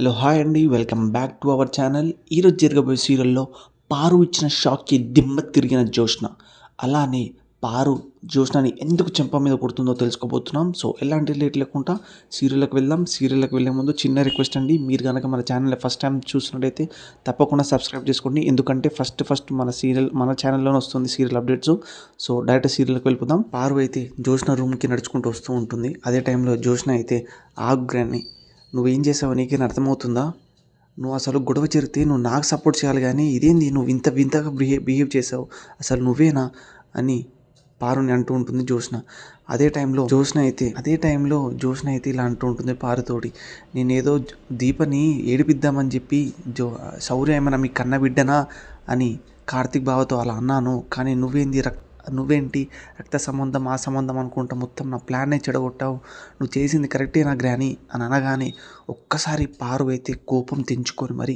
Hello hi అండి, welcome back to our channel. ఈరోజు జరగబోయే సీరియల్లో పారు ఇచ్చిన షాక్కి దిమ్మ తిరిగిన జ్యోష్న, అలానే పారు జ్యోష్నని ఎందుకు చెంప మీద కొడుతుందో తెలుసుకోబోతున్నాం. సో ఎలాంటి లేట్ లేకుండా సీరియల్లోకి వెళ్దాం. సీరియల్లోకి వెళ్ళే ముందు చిన్న రిక్వెస్ట్ అండి, మీరు కనుక మన ఛానల్ ఫస్ట్ టైం చూసినట్టయితే తప్పకుండా సబ్స్క్రైబ్ చేసుకోండి. ఎందుకంటే ఫస్ట్ మన ఛానల్లోనే వస్తుంది సీరియల్ అప్డేట్స్. సో డైరెక్ట్ సీరియల్లోకి వెళ్ళిపోదాం. పారు అయితే జ్యోష్న రూమ్కి నడుచుకుంటూ వస్తూ ఉంటుంది. అదే టైంలో జ్యోష్న అయితే ఆగ్రాన్ని, నువ్వేం చేసావో నీకేనా అర్థమవుతుందా? నువ్వు అసలు గొడవ జరిగితే నువ్వు నాకు సపోర్ట్ చేయాలి కానీ ఇదేంది నువ్వు ఇంత వింతగా బిహేవ్ చేసావు, అసలు నువ్వేనా అని పారుని అంటూ ఉంటుంది జ్యోష్న. అదే టైంలో జ్యోష్న అయితే ఇలా అంటూ ఉంటుంది పారుతోటి, నేనేదో దీపని ఏడిపిద్దామని చెప్పి శౌర్య ఏమైనా మీ కన్న బిడ్డనా అని కార్తీక్ బావతో అలా అన్నాను. కానీ నువ్వేంటి రక్త సంబంధం ఆ సంబంధం అనుకుంటా మొత్తం నా ప్లాన్నే చెడగొట్టావు. నువ్వు చేసింది కరెక్టేనా గ్రాని అని అనగానే ఒక్కసారి పారు అయితే కోపం తెంచుకొని మరి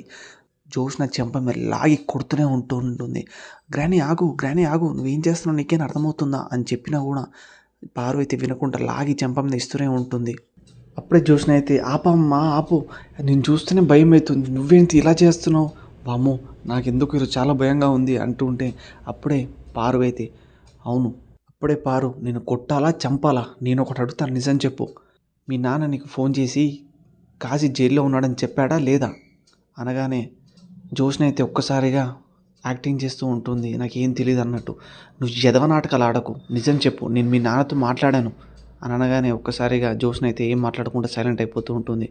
జ్యోష్న చెంప మీద లాగి కొడుతూనే ఉంటుంది. గ్రాని ఆగు, నువ్వేం చేస్తున్నావు నీకేం అర్థమవుతుందా అని చెప్పినా కూడా పారు అయితే వినకుండా లాగి చెంప మీద ఇస్తూనే ఉంటుంది. అప్పుడే జ్యోష్న అయితే ఆపమ్మా ఆపు, నేను చూస్తేనే భయం అవుతుంది, నువ్వేంటి ఇలా చేస్తున్నావు, వామ్మో నాకెందుకు ఈరోజు చాలా భయంగా ఉంది అంటూ ఉంటే అప్పుడే పారు అయితే అవును, అప్పుడే పారు నేను కొట్టాలా చంపాలా, నేను ఒకటి అడుగుతాను నిజం చెప్పు, మీ నాన్న నీకు ఫోన్ చేసి కాశీ జైల్లో ఉన్నాడని చెప్పాడా లేదా అనగానే జ్యోష్న అయితే ఒక్కసారిగా యాక్టింగ్ చేస్తూ ఉంటుంది, నాకేం తెలియదు అన్నట్టు. నువ్వు ఎదవ నాటకాలు ఆడకు, నిజం చెప్పు, నేను మీ నాన్నతో మాట్లాడాను అని అనగానే ఒక్కసారిగా జ్యోష్న అయితే ఏం మాట్లాడకుండా సైలెంట్ అయిపోతూ ఉంటుంది.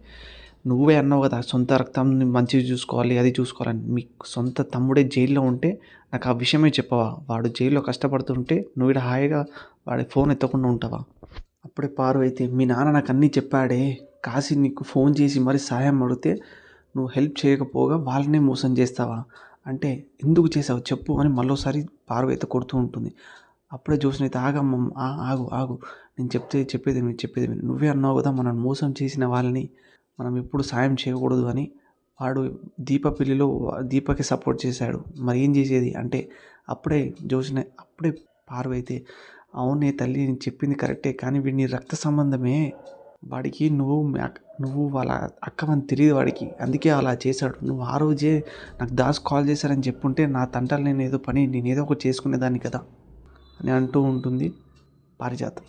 నువ్వే అన్నావు కదా సొంత రక్తాన్ని మంచిగా చూసుకోవాలి, అది చూసుకోవాలని, మీ సొంత తమ్ముడే జైల్లో ఉంటే నాకు ఆ విషయమే చెప్పవా, వాడు జైల్లో కష్టపడుతుంటే నువ్వు ఇక్కడ హాయిగా వాడి ఫోన్ ఎత్తకుండా ఉంటావా? అప్పుడే పారు అయితే మీ నాన్న నాకు అన్నీ చెప్పాడే, కాశీ నీకు ఫోన్ చేసి మరి సహాయం అడిగితే నువ్వు హెల్ప్ చేయకపోగా వాళ్ళనే మోసం చేస్తావా అంటే ఎందుకు చేసావు చెప్పు అని మళ్ళీసారి పారు అయితే కొడుతూ ఉంటుంది. అప్పుడే జ్యోత్స్న అయితే ఆగమ్మ, ఆగు ఆగు, నేను చెప్పేది విను. నువ్వే అన్నావు కదా మనం మోసం చేసిన వాళ్ళని మనం ఎప్పుడు సాయం చేయకూడదు అని. వాడు దీప పెళ్ళిలో దీపకి సపోర్ట్ చేశాడు, మరి ఏం చేసేది అంటే అప్పుడే పారు అయితే అవునే తల్లి నేను చెప్పింది కరెక్టే, కానీ వీడిని రక్త సంబంధమే, వాడికి నువ్వు వాళ్ళ అక్కవని తెలియదు వాడికి, అందుకే అలా చేశాడు. నువ్వు ఆ రోజే నాకు దాస్ కాల్ చేశారని చెప్పుంటే నా తంటాలు నేను ఏదో ఒకటి చేసుకునేదాన్ని కదా అని అంటూ ఉంటుంది పారిజాతం.